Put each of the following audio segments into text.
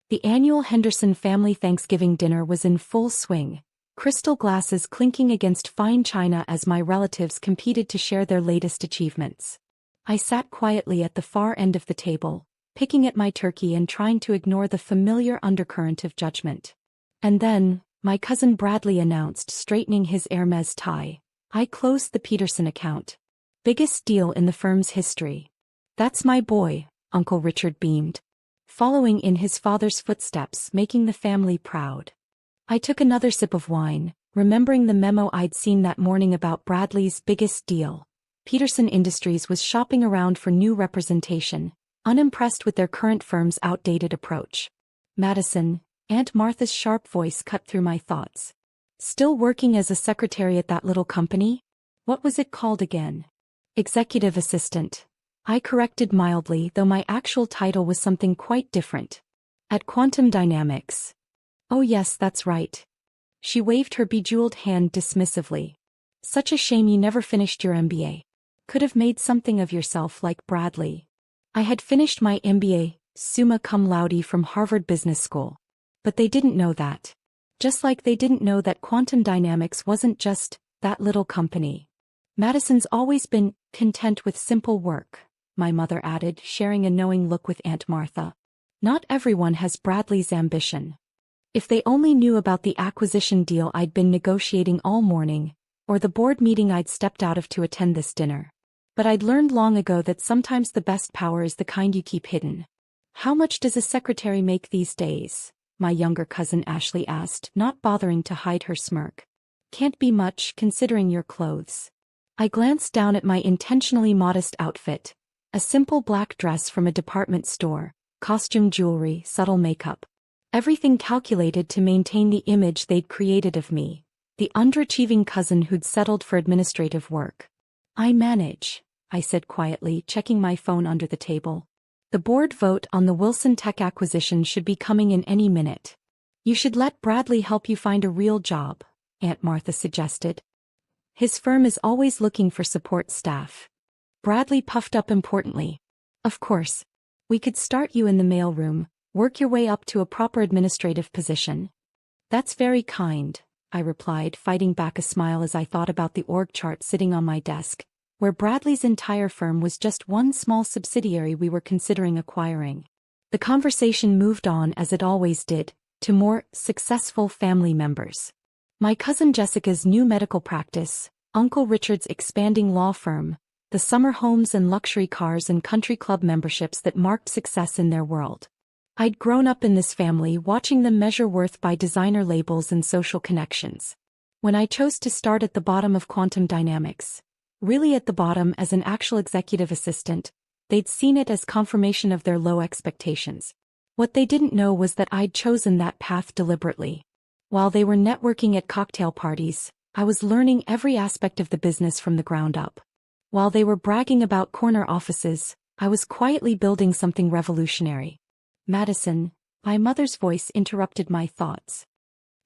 The annual Henderson family Thanksgiving dinner was in full swing, crystal glasses clinking against fine china as my relatives competed to share their latest achievements. I sat quietly at the far end of the table, picking at my turkey and trying to ignore the familiar undercurrent of judgment. And then, my cousin Bradley announced, straightening his Hermes tie, "I closed the Peterson account. Biggest deal in the firm's history." "That's my boy," Uncle Richard beamed, following in his father's footsteps, making the family proud. I took another sip of wine, remembering the memo I'd seen that morning about Bradley's biggest deal. Peterson Industries was shopping around for new representation, unimpressed with their current firm's outdated approach. "Madison," Aunt Martha's sharp voice cut through my thoughts. "Still working as a secretary at that little company? What was it called again?" "Executive assistant," I corrected mildly, though my actual title was something quite different. "At Quantum Dynamics." "Oh yes, that's right." She waved her bejeweled hand dismissively. "Such a shame you never finished your MBA. Could have made something of yourself like Bradley." I had finished my MBA, summa cum laude, from Harvard Business School. But they didn't know that. Just like they didn't know that Quantum Dynamics wasn't just that little company. "Madison's always been content with simple work," my mother added, sharing a knowing look with Aunt Martha. "Not everyone has Bradley's ambition." If they only knew about the acquisition deal I'd been negotiating all morning, or the board meeting I'd stepped out of to attend this dinner. But I'd learned long ago that sometimes the best power is the kind you keep hidden. "How much does a secretary make these days?" my younger cousin Ashley asked, not bothering to hide her smirk. "Can't be much, considering your clothes." I glanced down at my intentionally modest outfit, a simple black dress from a department store, costume jewelry, subtle makeup. Everything calculated to maintain the image they'd created of me, the underachieving cousin who'd settled for administrative work. "I manage," I said quietly, checking my phone under the table. "The board vote on the Wilson Tech acquisition should be coming in any minute." "You should let Bradley help you find a real job," Aunt Martha suggested. "His firm is always looking for support staff." Bradley puffed up importantly. "Of course. We could start you in the mailroom, work your way up to a proper administrative position." "That's very kind," I replied, fighting back a smile as I thought about the org chart sitting on my desk, where Bradley's entire firm was just one small subsidiary we were considering acquiring. The conversation moved on, as it always did, to more successful family members. My cousin Jessica's new medical practice, Uncle Richard's expanding law firm, the summer homes and luxury cars and country club memberships that marked success in their world. I'd grown up in this family, watching them measure worth by designer labels and social connections. When I chose to start at the bottom of Quantum Dynamics, really at the bottom as an actual executive assistant, they'd seen it as confirmation of their low expectations. What they didn't know was that I'd chosen that path deliberately. While they were networking at cocktail parties, I was learning every aspect of the business from the ground up. While they were bragging about corner offices, I was quietly building something revolutionary. "Madison," my mother's voice interrupted my thoughts.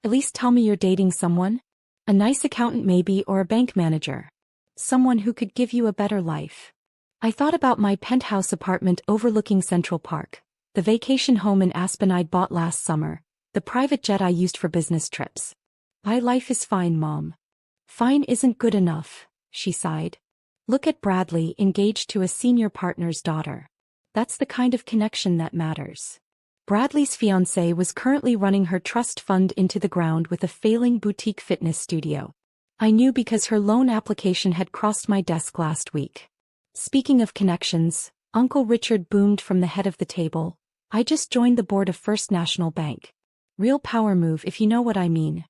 "At least tell me you're dating someone? A nice accountant maybe, or a bank manager. Someone who could give you a better life." I thought about my penthouse apartment overlooking Central Park, the vacation home in Aspen I'd bought last summer, the private jet I used for business trips. "My life is fine, Mom." "Fine isn't good enough," she sighed. "Look at Bradley, engaged to a senior partner's daughter. That's the kind of connection that matters." Bradley's fiancée was currently running her trust fund into the ground with a failing boutique fitness studio. I knew because her loan application had crossed my desk last week. Speaking of connections, Uncle Richard boomed from the head of the table, "I just joined the board of First National Bank. Real power move, if you know what I mean."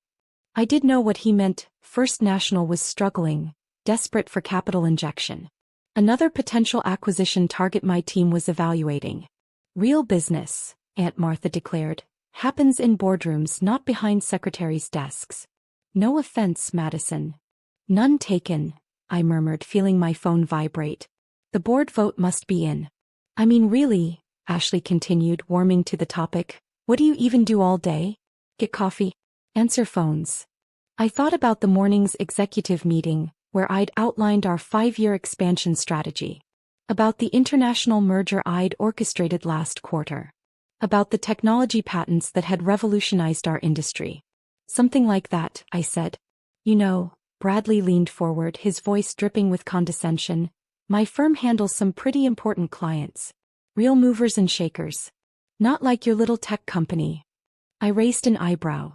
I did know what he meant. First National was struggling, desperate for capital injection. Another potential acquisition target my team was evaluating. "Real business," Aunt Martha declared, "happens in boardrooms, not behind secretaries' desks." "No offense, Madison." "None taken," I murmured, feeling my phone vibrate. "The board vote must be in." "I mean, really," Ashley continued, warming to the topic, "what do you even do all day? Get coffee? Answer phones?" I thought about the morning's executive meeting, where I'd outlined our 5-year expansion strategy. About the international merger I'd orchestrated last quarter. About the technology patents that had revolutionized our industry. Something like that, I said. You know, Bradley leaned forward, his voice dripping with condescension. My firm handles some pretty important clients. Real movers and shakers. Not like your little tech company. I raised an eyebrow.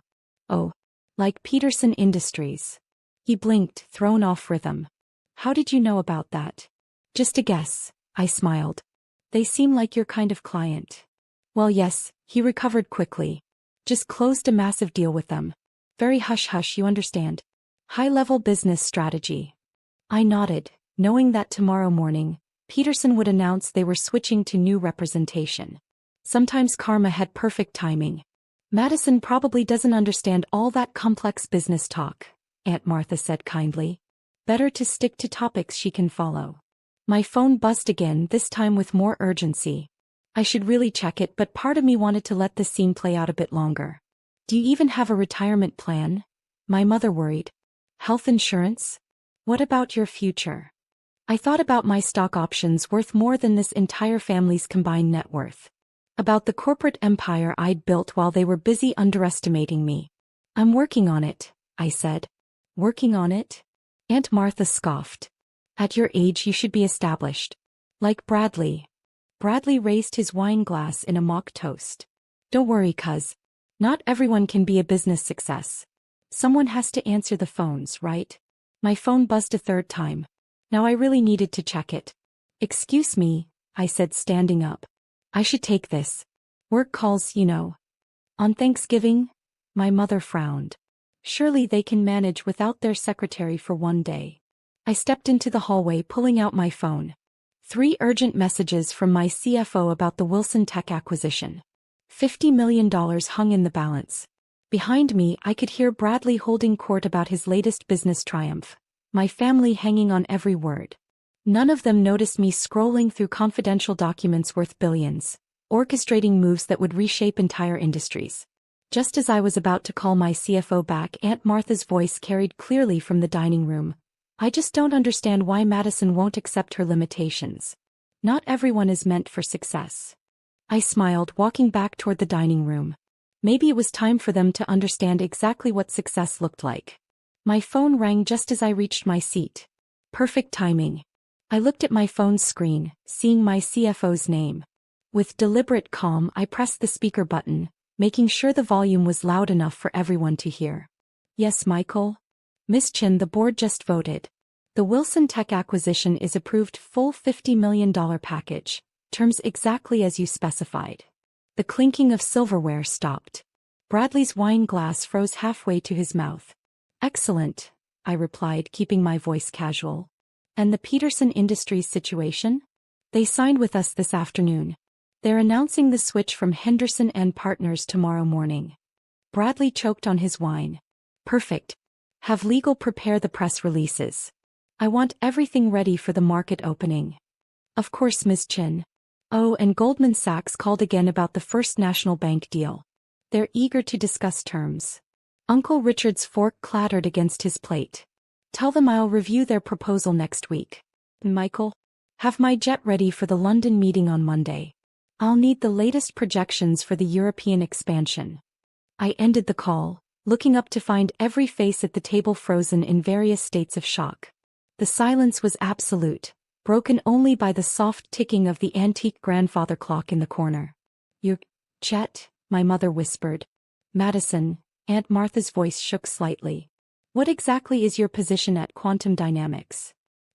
Oh, like Peterson Industries. He blinked, thrown off rhythm. How did you know about that? Just a guess, I smiled. They seem like your kind of client. Well, yes, he recovered quickly. Just closed a massive deal with them. Very hush-hush, you understand. High-level business strategy. I nodded, knowing that tomorrow morning, Peterson would announce they were switching to new representation. Sometimes karma had perfect timing. Madison probably doesn't understand all that complex business talk, Aunt Martha said kindly. Better to stick to topics she can follow. My phone buzzed again, this time with more urgency. I should really check it, but part of me wanted to let this scene play out a bit longer. Do you even have a retirement plan? My mother worried. Health insurance? What about your future? I thought about my stock options worth more than this entire family's combined net worth. About the corporate empire I'd built while they were busy underestimating me. I'm working on it, I said. Working on it? Aunt Martha scoffed. At your age you should be established. Like Bradley. Bradley raised his wine glass in a mock toast. Don't worry, cuz. Not everyone can be a business success. Someone has to answer the phones, right? My phone buzzed a third time. Now I really needed to check it. Excuse me, I said, standing up. I should take this. Work calls, you know. On Thanksgiving? My mother frowned. Surely they can manage without their secretary for one day. I stepped into the hallway, pulling out my phone. 3 urgent messages from my CFO about the Wilson Tech acquisition. $50 million hung in the balance. Behind me, I could hear Bradley holding court about his latest business triumph. My family hanging on every word. None of them noticed me scrolling through confidential documents worth billions, orchestrating moves that would reshape entire industries. Just as I was about to call my CFO back, Aunt Martha's voice carried clearly from the dining room. I just don't understand why Madison won't accept her limitations. Not everyone is meant for success. I smiled, walking back toward the dining room. Maybe it was time for them to understand exactly what success looked like. My phone rang just as I reached my seat. Perfect timing. I looked at my phone's screen, seeing my CFO's name. With deliberate calm, I pressed the speaker button, making sure the volume was loud enough for everyone to hear. Yes, Michael? Miss Chin, the board just voted. The Wilson Tech acquisition is approved, full $50 million package, terms exactly as you specified. The clinking of silverware stopped. Bradley's wine glass froze halfway to his mouth. Excellent, I replied, keeping my voice casual. And the Peterson Industries situation? They signed with us this afternoon. They're announcing the switch from Henderson and Partners tomorrow morning. Bradley choked on his wine. Perfect. Have legal prepare the press releases. I want everything ready for the market opening. Of course, Ms. Chin. Oh, and Goldman Sachs called again about the First National Bank deal. They're eager to discuss terms. Uncle Richard's fork clattered against his plate. Tell them I'll review their proposal next week. Michael, have my jet ready for the London meeting on Monday. I'll need the latest projections for the European expansion. I ended the call, looking up to find every face at the table frozen in various states of shock. The silence was absolute, broken only by the soft ticking of the antique grandfather clock in the corner. You, Chet, my mother whispered. Madison, Aunt Martha's voice shook slightly. What exactly is your position at Quantum Dynamics?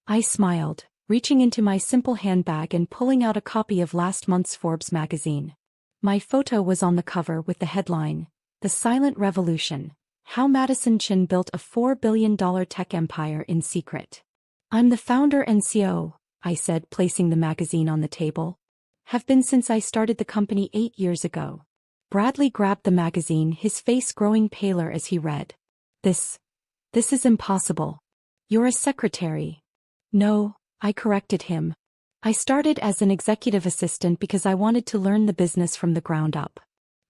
I smiled, reaching into my simple handbag and pulling out a copy of last month's Forbes magazine. My photo was on the cover with the headline, The Silent Revolution, How Madison Chin Built a $4 billion Tech Empire in Secret. I'm the founder and CEO, I said, placing the magazine on the table. Have been since I started the company 8 years ago. Bradley grabbed the magazine, his face growing paler as he read. This is impossible. You're a secretary. No, I corrected him. I started as an executive assistant because I wanted to learn the business from the ground up.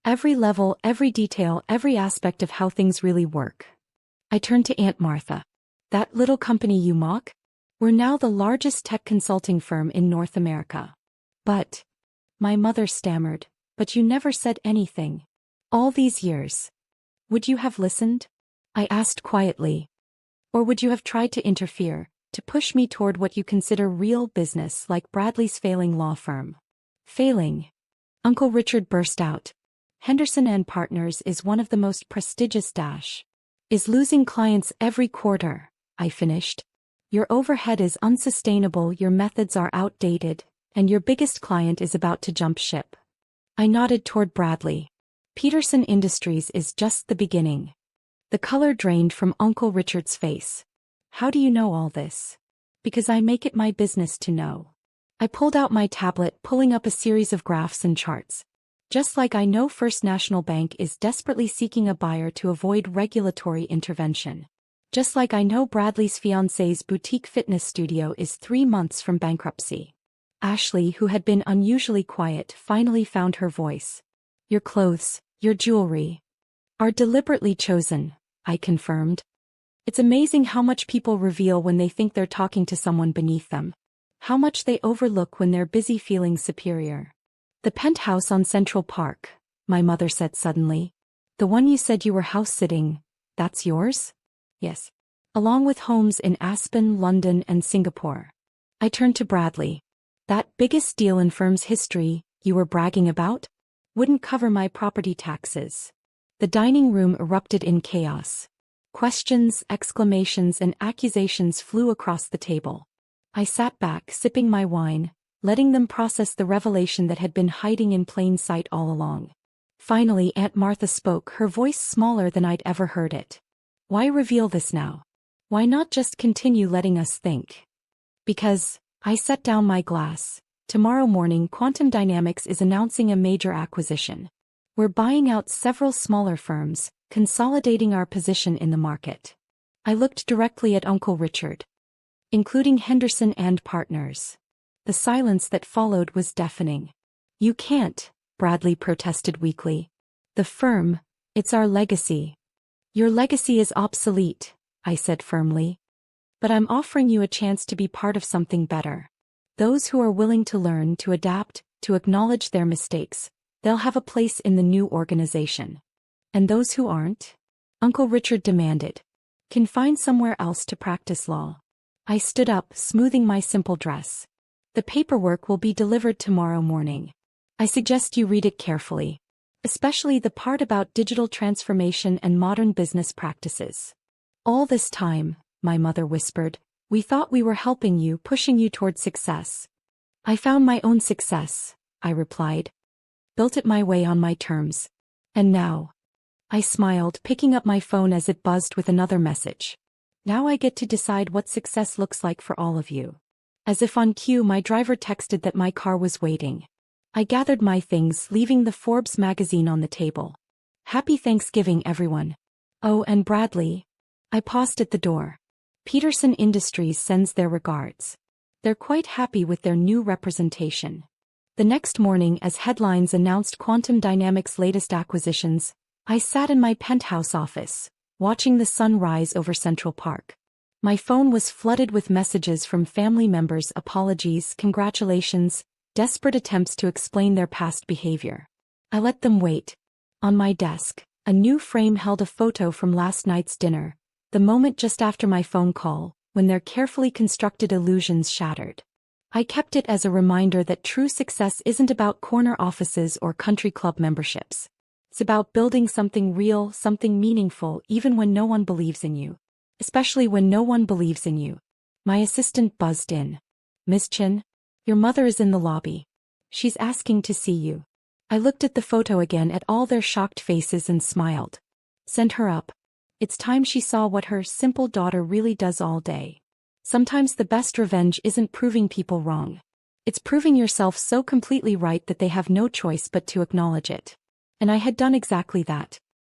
Every level, every detail, every aspect of how things really work. I turned to Aunt Martha. That little company you mock? We're now the largest tech consulting firm in North America. But, my mother stammered, But you never said anything. All these years. Would you have listened? I asked quietly. Or would you have tried to interfere, to push me toward what you consider real business like Bradley's failing law firm? Failing? Uncle Richard burst out. Henderson and Partners is one of the most prestigious is losing clients every quarter, I finished. Your overhead is unsustainable, your methods are outdated, and your biggest client is about to jump ship. I nodded toward Bradley. Peterson Industries is just the beginning. The color drained from Uncle Richard's face. How do you know all this? Because I make it my business to know. I pulled out my tablet, pulling up a series of graphs and charts. Just like I know First National Bank is desperately seeking a buyer to avoid regulatory intervention. Just like I know Bradley's fiancée's boutique fitness studio is 3 months from bankruptcy. Ashley, who had been unusually quiet, finally found her voice. Your clothes, your jewelry, are deliberately chosen, I confirmed. It's amazing how much people reveal when they think they're talking to someone beneath them. How much they overlook when they're busy feeling superior. The penthouse on Central Park, my mother said suddenly. The one you said you were house-sitting, that's yours? Yes. Along with homes in Aspen, London, and Singapore. I turned to Bradley. That biggest deal in firm's history, you were bragging about? Wouldn't cover my property taxes. The dining room erupted in chaos. Questions, exclamations, and accusations flew across the table. I sat back, sipping my wine, letting them process the revelation that had been hiding in plain sight all along. Finally, Aunt Martha spoke, her voice smaller than I'd ever heard it. Why reveal this now? Why not just continue letting us think? Because, I set down my glass, tomorrow morning Quantum Dynamics is announcing a major acquisition. We're buying out several smaller firms, consolidating our position in the market. I looked directly at Uncle Richard. Including Henderson and Partners. The silence that followed was deafening. You can't, Bradley protested weakly. The firm, it's our legacy. Your legacy is obsolete, I said firmly. But I'm offering you a chance to be part of something better. Those who are willing to learn, to adapt, to acknowledge their mistakes, they'll have a place in the new organization. And those who aren't? Uncle Richard demanded. Can find somewhere else to practice law. I stood up, smoothing my simple dress. The paperwork will be delivered tomorrow morning. I suggest you read it carefully. Especially the part about digital transformation and modern business practices. All this time, my mother whispered, we thought we were helping you, pushing you toward success. I found my own success, I replied. Built it my way on my terms. And now? I smiled, picking up my phone as it buzzed with another message. Now I get to decide what success looks like for all of you. As if on cue, my driver texted that my car was waiting. I gathered my things, leaving the Forbes magazine on the table. Happy Thanksgiving, everyone. Oh, and Bradley. I paused at the door. Peterson Industries sends their regards. They're quite happy with their new representation. The next morning, as headlines announced Quantum Dynamics' latest acquisitions, I sat in my penthouse office, watching the sun rise over Central Park. My phone was flooded with messages from family members, apologies, congratulations, desperate attempts to explain their past behavior. I let them wait. On my desk, a new frame held a photo from last night's dinner, the moment just after my phone call, when their carefully constructed illusions shattered. I kept it as a reminder that true success isn't about corner offices or country club memberships. It's about building something real, something meaningful, even when no one believes in you. Especially when no one believes in you. My assistant buzzed in. Miss Chin, your mother is in the lobby. She's asking to see you. I looked at the photo again, at all their shocked faces, and smiled. Send her up. It's time she saw what her simple daughter really does all day. Sometimes the best revenge isn't proving people wrong. It's proving yourself so completely right that they have no choice but to acknowledge it. And I had done exactly that.